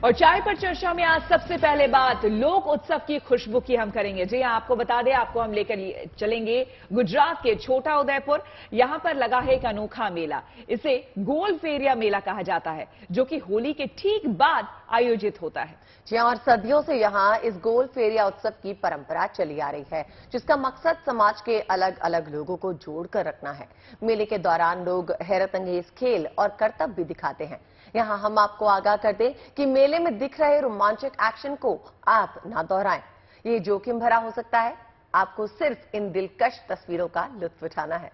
और चाय पर चर्चा में आज सबसे पहले बात लोक उत्सव की खुशबू की हम करेंगे। जी हां, आपको बता दें, आपको हम लेकर चलेंगे गुजरात के छोटा उदयपुर। यहां पर लगा है एक अनोखा मेला। इसे गोल फेरिया मेला कहा जाता है, जो कि होली के ठीक बाद आयोजित होता है। जी और सदियों से यहाँ इस गोल फेरिया उत्सव की परंपरा चली आ रही है, जिसका मकसद समाज के अलग अलग लोगों को जोड़कर रखना है। मेले के दौरान लोग हैरत अंगेज खेल और करतब भी दिखाते हैं। यहाँ हम आपको आगाह कर दें कि मेले में दिख रहे रोमांचक एक्शन को आप ना दोहराएं। ये जोखिम भरा हो सकता है। आपको सिर्फ इन दिलकश तस्वीरों का लुत्फ उठाना है।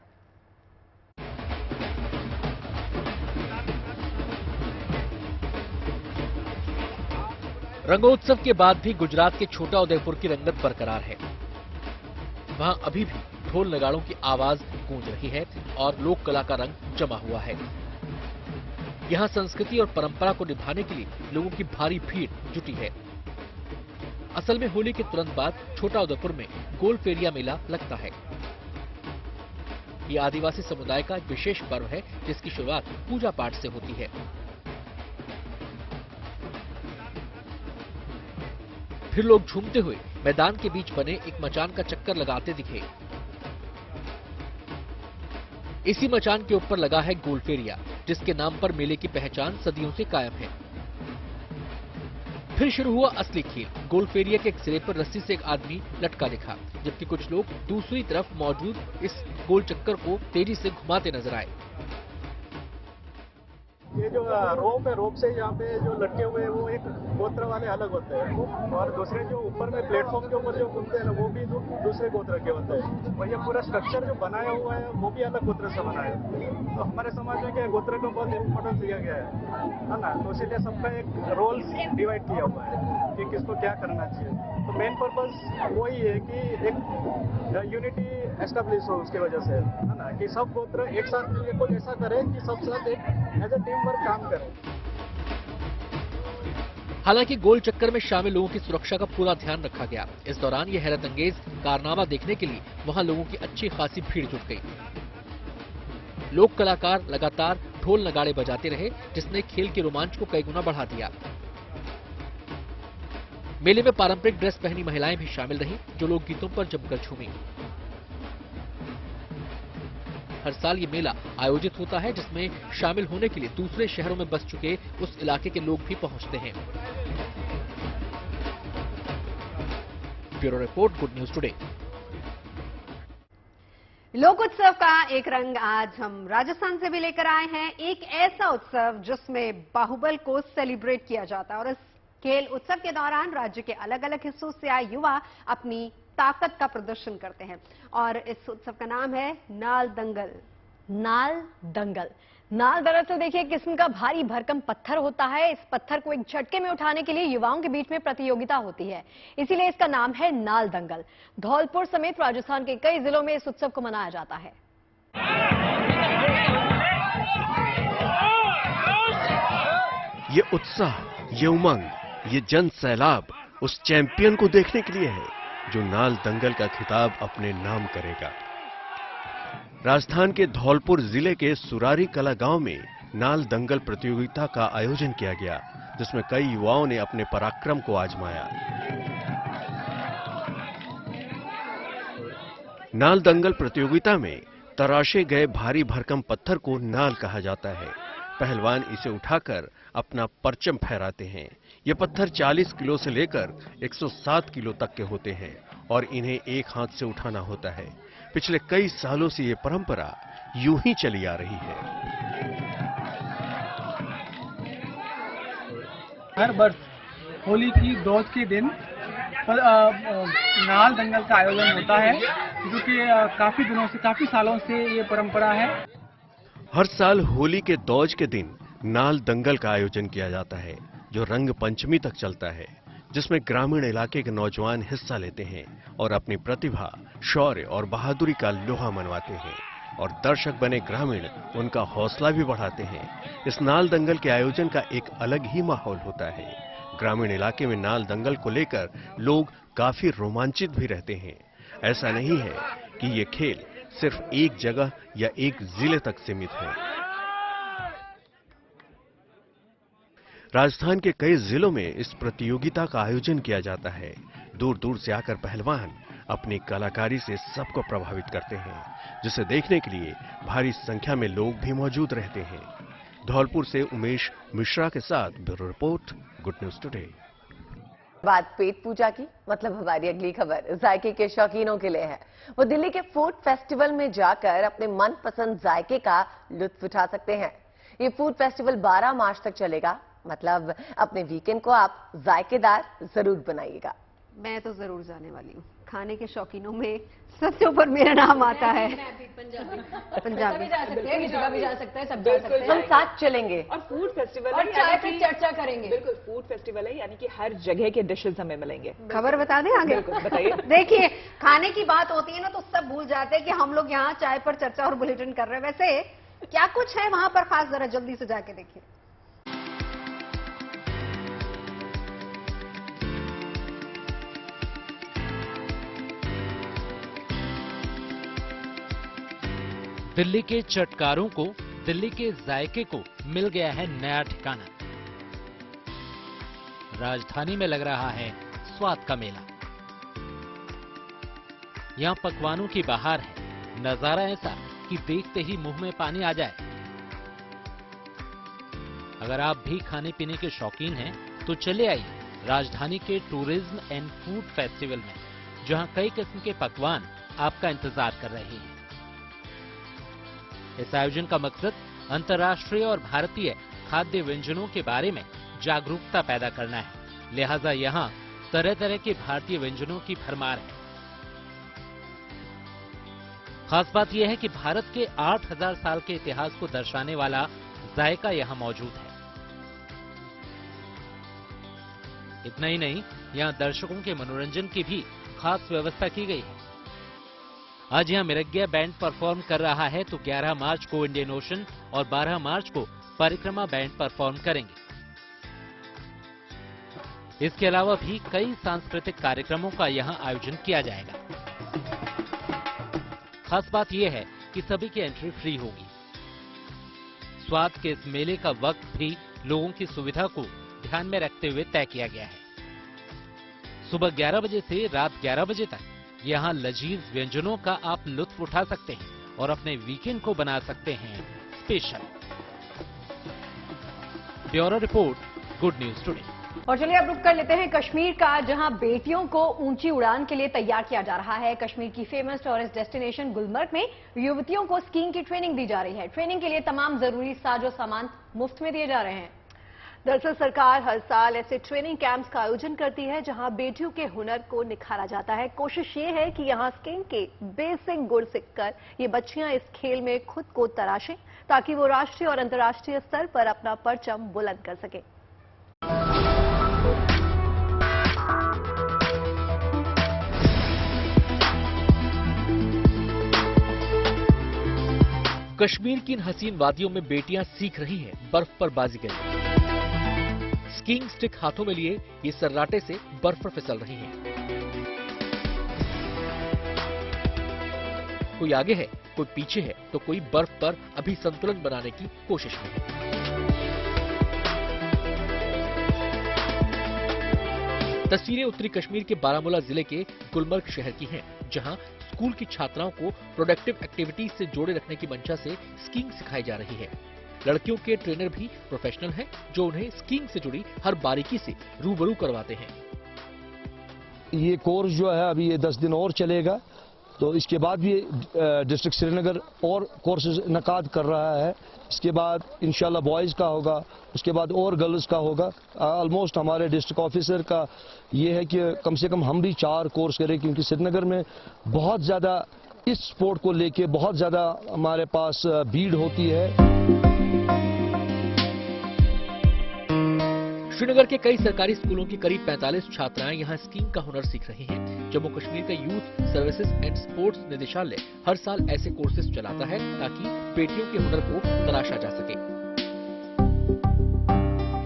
रंगोत्सव के बाद भी गुजरात के छोटा उदयपुर की रंगत बरकरार है। वहां अभी भी ढोल नगाड़ों की आवाज गूंज रही है और लोक कला का रंग जमा हुआ है। यहां संस्कृति और परंपरा को निभाने के लिए लोगों की भारी भीड़ जुटी है। असल में होली के तुरंत बाद छोटा उदयपुर में गोल फेरिया मेला लगता है। ये आदिवासी समुदाय का एक विशेष पर्व है, जिसकी शुरुआत पूजा पाठ से होती है। फिर लोग झूमते हुए मैदान के बीच बने एक मचान का चक्कर लगाते दिखे। इसी मचान के ऊपर लगा है गोल फेरिया, जिसके नाम पर मेले की पहचान सदियों से कायम है। फिर शुरू हुआ असली खेल। गोल फेरिया के एक सिरे पर रस्सी से एक आदमी लटका दिखा, जबकि कुछ लोग दूसरी तरफ मौजूद इस गोल चक्कर को तेजी से घुमाते नजर आए। ये जो रोप है, रोप से यहाँ पे जो लटके हुए हैं वो एक गोत्र वाले अलग होते हैं, और दूसरे जो ऊपर में प्लेटफॉर्म के ऊपर जो घूमते हैं ना, वो भी दूसरे गोत्र के होते हैं। और ये पूरा स्ट्रक्चर जो बनाया हुआ है वो भी अलग गोत्र से बना है। तो हमारे समाज में क्या गोत्र को बहुत इम्पोर्टेंस दिया गया है ना, तो इसीलिए सबका एक रोल डिवाइड किया हुआ है कि किसको क्या करना चाहिए। तो मेन पर्पस वही है कि एक यूनिटी एस्टेब्लिश हो, उसकी वजह से है ना, कि सब गोत्र एक साथ मिलकर कुछ ऐसा करे कि सब साथ एक एज ए टीम वर्क काम करें। हालांकि गोल चक्कर में शामिल लोगों की सुरक्षा का पूरा ध्यान रखा गया। इस दौरान ये हैरत अंगेज कारनामा देखने के लिए वहां लोगों की अच्छी खासी भीड़ जुट गई। लोक कलाकार लगातार ढोल नगाड़े बजाते रहे, जिसने खेल के रोमांच को कई गुना बढ़ा दिया। मेले में पारंपरिक ड्रेस पहनी महिलाएं भी शामिल रहीं, जो लोक गीतों पर जमकर झूमी। हर साल ये मेला आयोजित होता है, जिसमें शामिल होने के लिए दूसरे शहरों में बस चुके उस इलाके के लोग भी पहुंचते हैं। Bureau report, good news today. लोक उत्सव का एक रंग आज हम राजस्थान से भी लेकर आए हैं। एक ऐसा उत्सव जिसमें बाहुबल को सेलिब्रेट किया जाता है, और इस खेल उत्सव के दौरान राज्य के अलग अलग हिस्सों से आए युवा अपनी ताकत का प्रदर्शन करते हैं। और इस उत्सव का नाम है नाल दंगल। नाल दंगल। नाल दरअसल देखिए किस्म का भारी भरकम पत्थर होता है। इस पत्थर को एक झटके में उठाने के लिए युवाओं के बीच में प्रतियोगिता होती है, इसीलिए इसका नाम है नाल दंगल। धौलपुर समेत राजस्थान के कई जिलों में इस उत्सव को मनाया जाता है। ये उत्साह, ये उमंग, ये जन सैलाब उस चैंपियन को देखने के लिए है जो नाल दंगल का खिताब अपने नाम करेगा। राजस्थान के धौलपुर जिले के सुरारी कला गांव में नाल दंगल प्रतियोगिता का आयोजन किया गया, जिसमें कई युवाओं ने अपने पराक्रम को आजमाया। नाल दंगल प्रतियोगिता में तराशे गए भारी भरकम पत्थर को नाल कहा जाता है। पहलवान इसे उठाकर अपना परचम फहराते हैं। ये पत्थर 40 किलो से लेकर 107 किलो तक के होते हैं और इन्हें एक हाथ से उठाना होता है। पिछले कई सालों से ये परंपरा यूं ही चली आ रही है। हर वर्ष होली की दौज के दिन नाल दंगल का आयोजन होता है, जो कि काफी दिनों से, काफी सालों से ये परंपरा है। हर साल होली के दौज के दिन नाल दंगल का आयोजन किया जाता है, जो रंग पंचमी तक चलता है, जिसमें ग्रामीण इलाके के नौजवान हिस्सा लेते हैं और अपनी प्रतिभा, शौर्य और बहादुरी का लोहा मनवाते हैं, और दर्शक बने ग्रामीण उनका हौसला भी बढ़ाते हैं। इस नाल दंगल के आयोजन का एक अलग ही माहौल होता है। ग्रामीण इलाके में नाल दंगल को लेकर लोग काफी रोमांचित भी रहते हैं। ऐसा नहीं है कि ये खेल सिर्फ एक जगह या एक जिले तक सीमित है। राजस्थान के कई जिलों में इस प्रतियोगिता का आयोजन किया जाता है। दूर दूर से आकर पहलवान अपनी कलाकारी से सबको प्रभावित करते हैं, जिसे देखने के लिए भारी संख्या में लोग भी मौजूद रहते हैं। धौलपुर से उमेश मिश्रा के साथ bureau report, good news today. बात पेट पूजा की, मतलब हमारी अगली खबर जायके के शौकीनों के लिए है। वो दिल्ली के फूड फेस्टिवल में जाकर अपने मनपसंद जायके का लुत्फ उठा सकते हैं। ये फूड फेस्टिवल 12 मार्च तक चलेगा, मतलब अपने वीकेंड को आप जायकेदार जरूर बनाइएगा। मैं तो जरूर जाने वाली हूँ। खाने के शौकीनों में सबसे ऊपर मेरा नाम आता है। पंजाबी भी जा सकते हैं, विजय भी जा सकते हैं, सब जा सकते हैं। हम साथ चलेंगे और फूड फेस्टिवल और चाय पे चर्चा करेंगे। बिल्कुल, फूड फेस्टिवल है, यानी कि हर जगह के डिशेस हमें मिलेंगे। खबर बता दें आगे? बिल्कुल, बताइए। देखिए, खाने की बात होती है ना तो सब भूल जाते हैं कि हम लोग यहाँ चाय पर चर्चा और बुलेटिन कर रहे हैं। वैसे क्या कुछ है वहां पर खास, जरा जल्दी से जाके देखिए। दिल्ली के चटकारों को, दिल्ली के जायके को मिल गया है नया ठिकाना। राजधानी में लग रहा है स्वाद का मेला। यहां पकवानों की बहार है। नजारा ऐसा कि देखते ही मुंह में पानी आ जाए। अगर आप भी खाने पीने के शौकीन हैं तो चले आइए राजधानी के टूरिज्म एंड फूड फेस्टिवल में, जहां कई किस्म के पकवान आपका इंतजार कर रहे हैं। इस आयोजन का मकसद अंतर्राष्ट्रीय और भारतीय खाद्य व्यंजनों के बारे में जागरूकता पैदा करना है। लिहाजा यहाँ तरह तरह के भारतीय व्यंजनों की भरमार है। खास बात यह है कि भारत के 8000 साल के इतिहास को दर्शाने वाला जायका यहाँ मौजूद है। इतना ही नहीं, यहाँ दर्शकों के मनोरंजन की भी खास व्यवस्था की गई है। आज यहाँ मिरग्या बैंड परफॉर्म कर रहा है तो 11 मार्च को इंडियन ओशन और 12 मार्च को परिक्रमा बैंड परफॉर्म करेंगे। इसके अलावा भी कई सांस्कृतिक कार्यक्रमों का यहाँ आयोजन किया जाएगा। खास बात यह है कि सभी की एंट्री फ्री होगी। स्वाद के इस मेले का वक्त भी लोगों की सुविधा को ध्यान में रखते हुए तय किया गया है। सुबह 11 बजे से रात 11 बजे तक यहाँ लजीज व्यंजनों का आप लुत्फ उठा सकते हैं और अपने वीकेंड को बना सकते हैं special. Bureau report, good news today. और चलिए अब रुक कर लेते हैं कश्मीर का, जहां बेटियों को ऊंची उड़ान के लिए तैयार किया जा रहा है। कश्मीर की फेमस टूरिस्ट डेस्टिनेशन गुलमर्ग में युवतियों को स्कीइंग की ट्रेनिंग दी जा रही है। ट्रेनिंग के लिए तमाम जरूरी साजो सामान मुफ्त में दिए जा रहे हैं। दरअसल सरकार हर साल ऐसे ट्रेनिंग कैंप्स का आयोजन करती है जहां बेटियों के हुनर को निखारा जाता है। कोशिश ये है कि यहां स्कीइंग के बेसिक गुण सीखकर ये बच्चियां इस खेल में खुद को तराशें ताकि वो राष्ट्रीय और अंतर्राष्ट्रीय स्तर पर अपना परचम बुलंद कर सकें। कश्मीर की इन हसीन वादियों में बेटियां सीख रही हैं बर्फ पर बाजीगरी। स्कीइंग स्टिक हाथों में लिए ये सर्राटे से बर्फ पर फिसल रही हैं। कोई आगे है, कोई पीछे है, तो कोई बर्फ पर अभी संतुलन बनाने की कोशिश में है। तस्वीरें उत्तरी कश्मीर के बारामूला जिले के गुलमर्ग शहर की हैं, जहां स्कूल की छात्राओं को प्रोडक्टिव एक्टिविटीज से जोड़े रखने की मंशा से स्कीइंग सिखाई जा रही है। लड़कियों के ट्रेनर भी प्रोफेशनल हैं, जो उन्हें स्कीइंग से जुड़ी हर बारीकी से रूबरू करवाते हैं। ये कोर्स जो है अभी ये 10 दिन और चलेगा, तो इसके बाद भी डिस्ट्रिक्ट श्रीनगर और कोर्सेज इनकाद कर रहा है। इसके बाद इंशाल्लाह बॉयज़ का होगा, उसके बाद और गर्ल्स का होगा। ऑलमोस्ट हमारे डिस्ट्रिक्ट ऑफिसर का ये है कि कम से कम हम भी 4 कोर्स करें, क्योंकि श्रीनगर में बहुत ज़्यादा इस स्पोर्ट को लेके बहुत ज़्यादा हमारे पास भीड़ होती है। श्रीनगर के कई सरकारी स्कूलों की करीब 45 छात्राएं यहां स्कीइंग का हुनर सीख रही हैं। जम्मू कश्मीर का यूथ सर्विसेज एंड स्पोर्ट्स निदेशालय हर साल ऐसे कोर्सेज चलाता है ताकि बेटियों के हुनर को तराशा जा सके।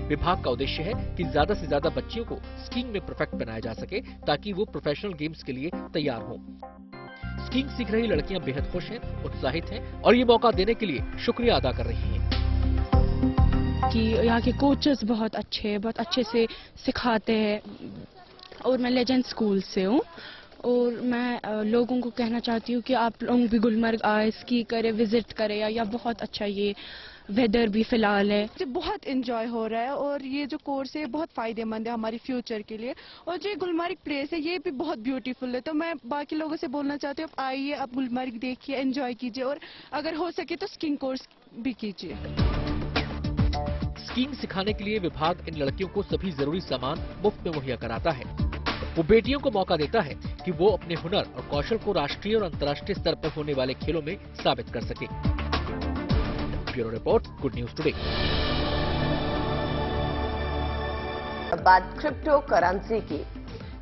विभाग का उद्देश्य है कि ज्यादा से ज्यादा बच्चियों को स्कीइंग में परफेक्ट बनाया जा सके ताकि वो प्रोफेशनल गेम्स के लिए तैयार हों। स्कीइंग सीख रही लड़कियां बेहद खुश हैं, उत्साहित हैं और ये मौका देने के लिए शुक्रिया अदा कर रही हैं। कि यहाँ के कोचेस बहुत अच्छे से सिखाते हैं। और मैं लेजेंड स्कूल से हूँ और मैं लोगों को कहना चाहती हूँ कि आप लोग भी गुलमर्ग आए, स्की करें, विजिट करें। या बहुत अच्छा ये वेदर भी फिलहाल है। मुझे बहुत एंजॉय हो रहा है और ये जो कोर्स है बहुत फायदेमंद है हमारी फ्यूचर के लिए। और जो गुलमर्ग प्लेस है ये भी बहुत ब्यूटीफुल है। तो मैं बाकी लोगों से बोलना चाहती हूँ, आप आइए, आप गुलमर्ग देखिए, एंजॉय कीजिए और अगर हो सके तो स्कीइंग कोर्स भी कीजिए। स्कीइंग सिखाने के लिए विभाग इन लड़कियों को सभी जरूरी सामान मुफ्त में मुहैया कराता है। वो बेटियों को मौका देता है कि वो अपने हुनर और कौशल को राष्ट्रीय और अंतर्राष्ट्रीय स्तर पर होने वाले खेलों में साबित कर सके। Bureau report, good news today. बात क्रिप्टो करेंसी की।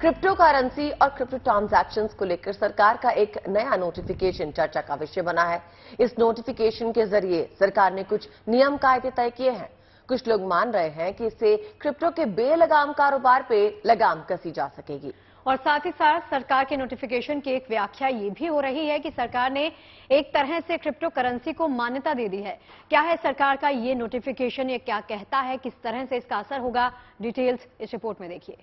क्रिप्टो करेंसी और क्रिप्टो ट्रांजैक्शंस को लेकर सरकार का एक नया नोटिफिकेशन चर्चा का विषय बना है। इस नोटिफिकेशन के जरिए सरकार ने कुछ नियम कायदे तय किए हैं। कुछ लोग मान रहे हैं कि इससे क्रिप्टो के बेलगाम कारोबार पे लगाम कसी जा सकेगी। और साथ ही साथ सरकार के नोटिफिकेशन की एक व्याख्या ये भी हो रही है कि सरकार ने एक तरह से क्रिप्टो करेंसी को मान्यता दे दी है। क्या है सरकार का ये नोटिफिकेशन, ये क्या कहता है, किस तरह से इसका असर होगा, डिटेल्स इस रिपोर्ट में देखिए।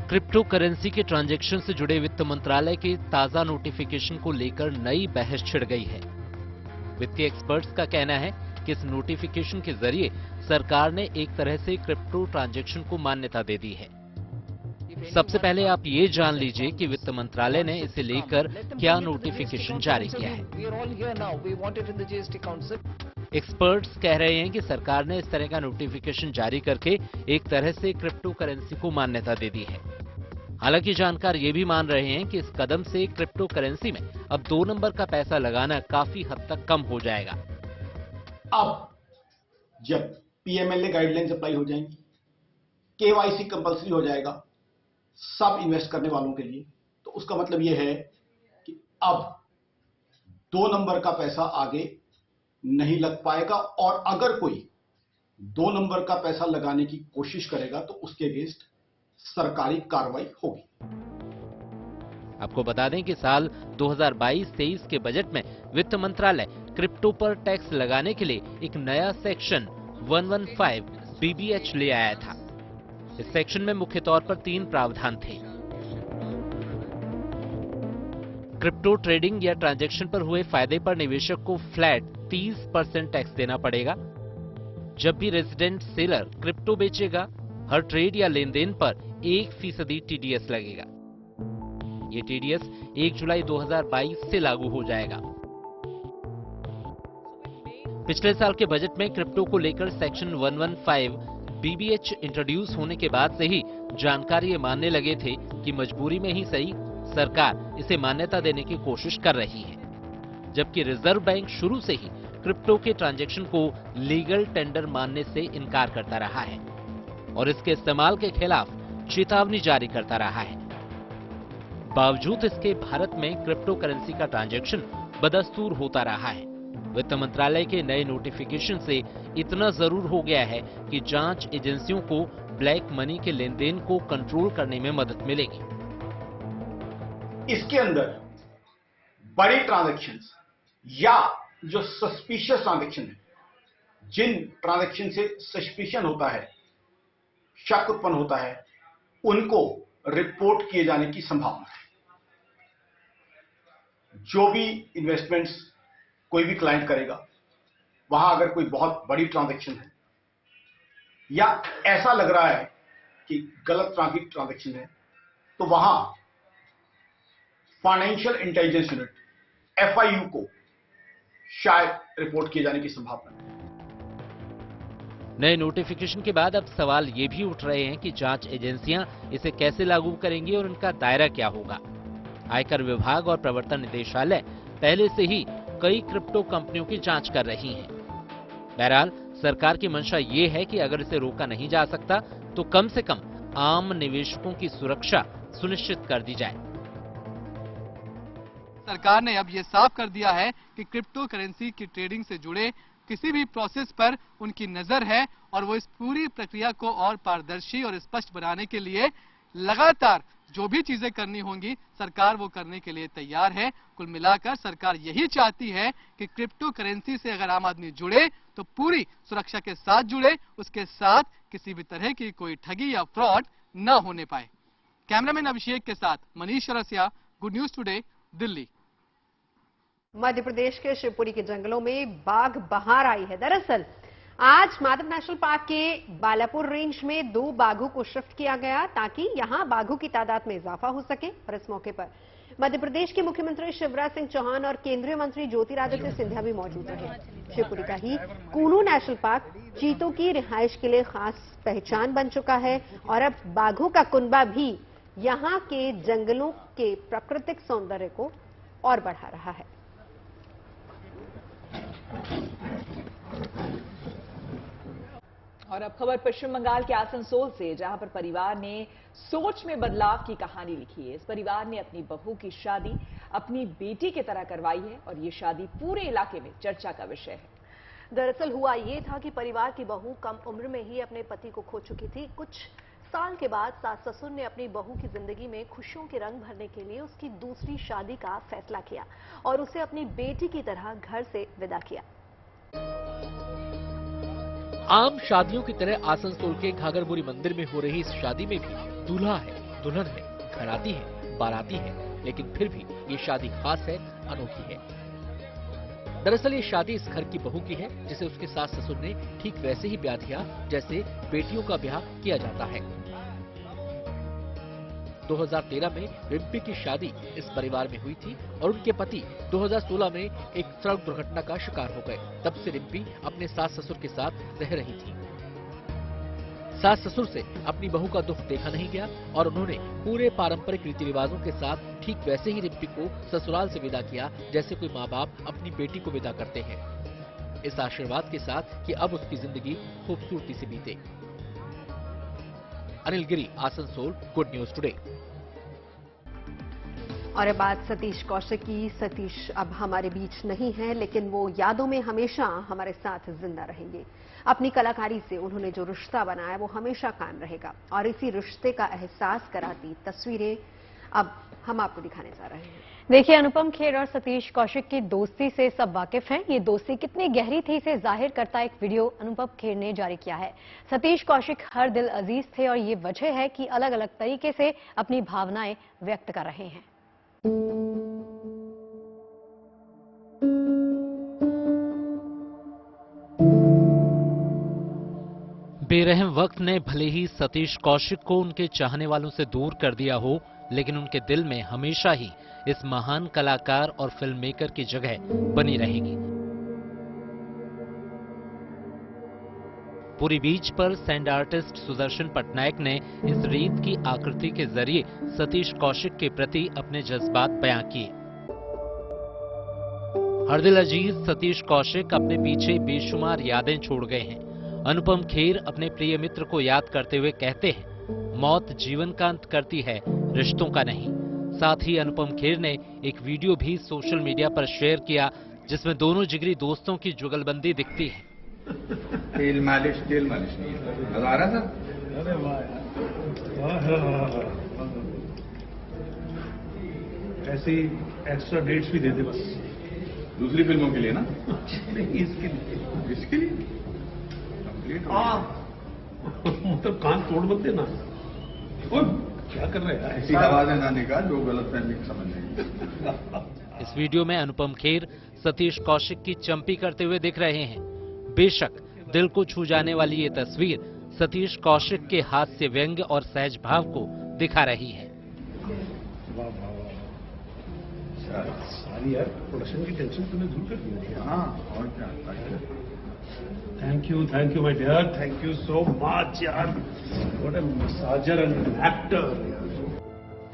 क्रिप्टो करेंसी के ट्रांजैक्शन से जुड़े वित्त मंत्रालय के ताजा नोटिफिकेशन को लेकर नई बहस छिड़ गई है। वित्तीय एक्सपर्ट्स का कहना है कि इस नोटिफिकेशन के जरिए सरकार ने एक तरह से क्रिप्टो ट्रांजैक्शन को मान्यता दे दी है। सबसे पहले आप ये जान लीजिए कि वित्त मंत्रालय ने इसे लेकर क्या नोटिफिकेशन जारी किया है। एक्सपर्ट्स कह रहे हैं कि सरकार ने इस तरह का नोटिफिकेशन जारी करके एक तरह से क्रिप्टो करेंसी को मान्यता दे दी है। हालांकि जानकार ये भी मान रहे हैं कि इस कदम से क्रिप्टो करेंसी में अब 2 नंबर का पैसा लगाना काफी हद तक कम हो जाएगा। अब जब पीएमएलए गाइडलाइंस अप्लाई हो जाएंगी, केवाईसी कंपलसरी हो जाएगा सब इन्वेस्ट करने वालों के लिए, तो उसका मतलब यह है कि अब 2 नंबर का पैसा आगे नहीं लग पाएगा और अगर कोई 2 नंबर का पैसा लगाने की कोशिश करेगा तो उसके अगेंस्ट सरकारी कार्रवाई होगी। आपको बता दें कि साल 2022-23 के बजट में वित्त मंत्रालय क्रिप्टो पर टैक्स लगाने के लिए एक नया सेक्शन 115 BBH ले आया था। इस सेक्शन में मुख्य तौर पर 3 प्रावधान थे। क्रिप्टो ट्रेडिंग या ट्रांजैक्शन पर हुए फायदे पर निवेशक को फ्लैट 30% टैक्स देना पड़ेगा। जब भी रेजिडेंट सेलर क्रिप्टो बेचेगा, हर ट्रेड या लेनदेन पर 1% TDS लगेगा। ये TDS 1 जुलाई 2022 से लागू हो जाएगा। पिछले साल के बजट में क्रिप्टो को लेकर सेक्शन 115 BBH इंट्रोड्यूस होने के बाद से ही जानकार ये मानने लगे थे कि मजबूरी में ही सही सरकार इसे मान्यता देने की कोशिश कर रही है, जबकि रिजर्व बैंक शुरू से ही क्रिप्टो के ट्रांजैक्शन को लीगल टेंडर मानने से इनकार करता रहा है और इसके इस्तेमाल के खिलाफ चेतावनी जारी करता रहा है। बावजूद इसके भारत में क्रिप्टो करेंसी का ट्रांजैक्शन बदस्तूर होता रहा है। वित्त मंत्रालय के नए नोटिफिकेशन से इतना जरूर हो गया है कि जांच एजेंसियों को ब्लैक मनी के लेनदेन को कंट्रोल करने में मदद मिलेगी। इसके अंदर बड़ी ट्रांजैक्शंस या जो सस्पिशियस ट्रांजैक्शन है, जिन ट्रांजैक्शन से सस्पिशन होता है, शक उत्पन्न होता है, उनको रिपोर्ट किए जाने की संभावना है। जो भी इन्वेस्टमेंट्स कोई भी क्लाइंट करेगा, वहां अगर कोई बहुत बड़ी ट्रांजैक्शन है या ऐसा लग रहा है कि गलत तरह की ट्रांजैक्शन है, तो वहां फाइनेंशियल इंटेलिजेंस यूनिट FIU को शायद रिपोर्ट किए जाने की संभावना है। नए नोटिफिकेशन के बाद अब सवाल ये भी उठ रहे हैं कि जांच एजेंसियां इसे कैसे लागू करेंगी और इनका दायरा क्या होगा। आयकर विभाग और प्रवर्तन निदेशालय पहले से ही कई क्रिप्टो कंपनियों की जांच कर रही हैं। बहरहाल सरकार की मंशा ये है कि अगर इसे रोका नहीं जा सकता तो कम से कम आम निवेशकों की सुरक्षा सुनिश्चित कर दी जाए। सरकार ने अब ये साफ कर दिया है कि क्रिप्टो करेंसी की ट्रेडिंग से जुड़े किसी भी प्रोसेस पर उनकी नजर है और वो इस पूरी प्रक्रिया को और पारदर्शी और स्पष्ट बनाने के लिए लगातार जो भी चीजें करनी होंगी सरकार वो करने के लिए तैयार है। कुल मिलाकर सरकार यही चाहती है कि क्रिप्टो करेंसी से अगर आम आदमी जुड़े तो पूरी सुरक्षा के साथ जुड़े, उसके साथ किसी भी तरह की कोई ठगी या फ्रॉड न होने पाए। कैमरामैन अभिषेक के साथ मनीष रसिया, good news today, Delhi. Madhya Pradesh के शिवपुरी के जंगलों में बाघ बहार आई है। दरअसल आज माधव नेशनल पार्क के बालापुर रेंज में 2 बाघों को शिफ्ट किया गया ताकि यहां बाघों की तादाद में इजाफा हो सके। और इस मौके पर मध्य प्रदेश के मुख्यमंत्री शिवराज सिंह चौहान और केंद्रीय मंत्री ज्योतिरादित्य सिंधिया भी मौजूद रहे। शिवपुरी का ही कूनू नेशनल पार्क चीतों की रिहाइश के लिए खास पहचान बन चुका है और अब बाघों का कुनबा भी यहां के जंगलों के प्राकृतिक सौंदर्य को और बढ़ा रहा है। और अब खबर पश्चिम बंगाल के आसनसोल से, जहां पर परिवार ने सोच में बदलाव की कहानी लिखी है। इस परिवार ने अपनी बहू की शादी अपनी बेटी की तरह करवाई है और ये शादी पूरे इलाके में चर्चा का विषय है। दरअसल हुआ ये था कि परिवार की बहू कम उम्र में ही अपने पति को खो चुकी थी। कुछ साल के बाद सास ससुर ने अपनी बहू की जिंदगी में खुशियों के रंग भरने के लिए उसकी दूसरी शादी का फैसला किया और उसे अपनी बेटी की तरह घर से विदा किया। आम शादियों की तरह आसनसोल के घाघरबुरी मंदिर में हो रही इस शादी में भी दूल्हा है, दुल्हन है, घराती है, बाराती है, लेकिन फिर भी ये शादी खास है, अनोखी है। दरअसल ये शादी इस घर की बहू की है जिसे उसके सास ससुर ने ठीक वैसे ही ब्याह दिया जैसे बेटियों का ब्याह किया जाता है। 2013 में रिम्पी की शादी इस परिवार में हुई थी और उनके पति 2016 में एक सड़क दुर्घटना का शिकार हो गए। तब से रिम्पी अपने सास ससुर के साथ रह रही थी। सास ससुर से अपनी बहू का दुख देखा नहीं गया और उन्होंने पूरे पारंपरिक रीति रिवाजों के साथ ठीक वैसे ही रिम्पी को ससुराल से विदा किया जैसे कोई माँ बाप अपनी बेटी को विदा करते हैं, इस आशीर्वाद के साथ कि अब उसकी जिंदगी खूबसूरती से बीते। अनिल गिरी, आसनसोल, गुड न्यूज टुडे। और बात सतीश कौशिक की। सतीश अब हमारे बीच नहीं है, लेकिन वो यादों में हमेशा हमारे साथ जिंदा रहेंगे। अपनी कलाकारी से उन्होंने जो रिश्ता बनाया वो हमेशा कायम रहेगा और इसी रिश्ते का एहसास कराती तस्वीरें अब हम आपको दिखाने जा रहे हैं। देखिए, अनुपम खेर और सतीश कौशिक की दोस्ती से सब वाकिफ हैं। ये दोस्ती कितनी गहरी थी इसे जाहिर करता एक वीडियो अनुपम खेर ने जारी किया है। सतीश कौशिक हर दिल अजीज थे और ये वजह है कि अलग अलग तरीके से अपनी भावनाएं व्यक्त कर रहे हैं। बेरहम वक्त ने भले ही सतीश कौशिक को उनके चाहने वालों से दूर कर दिया हो, लेकिन उनके दिल में हमेशा ही इस महान कलाकार और फिल्म मेकर की जगह बनी रहेगी। पूरी बीच पर सैंड आर्टिस्ट सुदर्शन पटनायक ने इस रीत की आकृति के जरिए सतीश कौशिक के प्रति अपने जज्बात बयां किए। हर दिल अजीज सतीश कौशिक अपने पीछे बेशुमार यादें छोड़ गए हैं। अनुपम खेर अपने प्रिय मित्र को याद करते हुए कहते हैं, मौत जीवन का अंत करती है, रिश्तों का नहीं। साथ ही अनुपम खेर ने एक वीडियो भी सोशल मीडिया पर शेयर किया जिसमें दोनों जिगरी दोस्तों की जुगलबंदी दिखती है। तेल मालिश नहीं मजा आ रहा था। अरे वाह, ऐसे एक्स्ट्रा डेट्स भी दे दे बस, दूसरी फिल्मों के लिए ना। इसके लिए मतलब कान तोड़ मत देना। क्या कर रहे हैं? ऐसी आवाजें ना निकाल जो गलतफहमी समझ लेंगे। इस वीडियो में अनुपम खेर सतीश कौशिक की चंपी करते हुए दिख रहे हैं। बेशक दिल को छू जाने वाली ये तस्वीर सतीश कौशिक के हास्य व्यंग्य और सहज भाव को दिखा रही है। सारी यार प्रोडक्शन की टेंशन तूने दूर कर दी। हाँ, और क्या। Thank you my dear, thank you so much यार। What a massager and actor.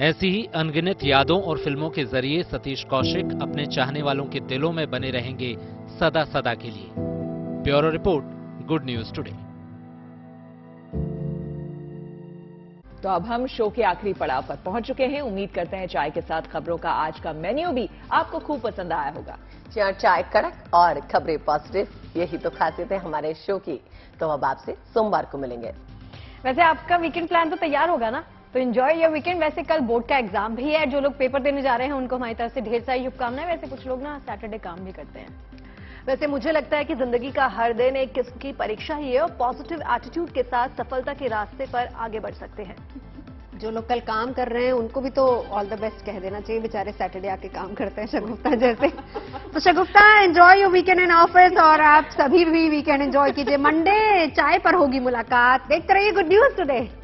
ऐसी ही अनगिनत यादों और फिल्मों के जरिए सतीश कौशिक अपने चाहने वालों के दिलों में बने रहेंगे सदा सदा के लिए। Bureau report, good news today. तो अब हम शो के आखिरी पड़ाव पर पहुंच चुके हैं। उम्मीद करते हैं चाय के साथ खबरों का आज का मेन्यू भी आपको खूब पसंद आया होगा। जहाँ चाय कड़क और खबरें पॉजिटिव, यही तो खासियत है हमारे शो की। तो अब आपसे सोमवार को मिलेंगे। वैसे आपका वीकेंड प्लान तो तैयार होगा ना? तो एंजॉय योर वीकेंड। वैसे कल बोर्ड का एग्जाम भी है, जो लोग पेपर देने जा रहे हैं उनको हमारी तरफ से ढेर सारी शुभकामनाएं। वैसे कुछ लोग ना सैटरडे काम भी करते हैं। वैसे मुझे लगता है कि जिंदगी का हर दिन एक किस्म की परीक्षा ही है और पॉजिटिव एटीट्यूड के साथ सफलता के रास्ते पर आगे बढ़ सकते हैं। जो लोग कल काम कर रहे हैं उनको भी तो ऑल द बेस्ट कह देना चाहिए, बेचारे सैटरडे आके काम करते हैं शगुफ्ता जैसे। तो Shagufta, enjoy your weekend in office और आप सभी भी वीकेंड एंजॉय कीजिए। मंडे चाय पर होगी मुलाकात। देखते रहिए गुड न्यूज टुडे।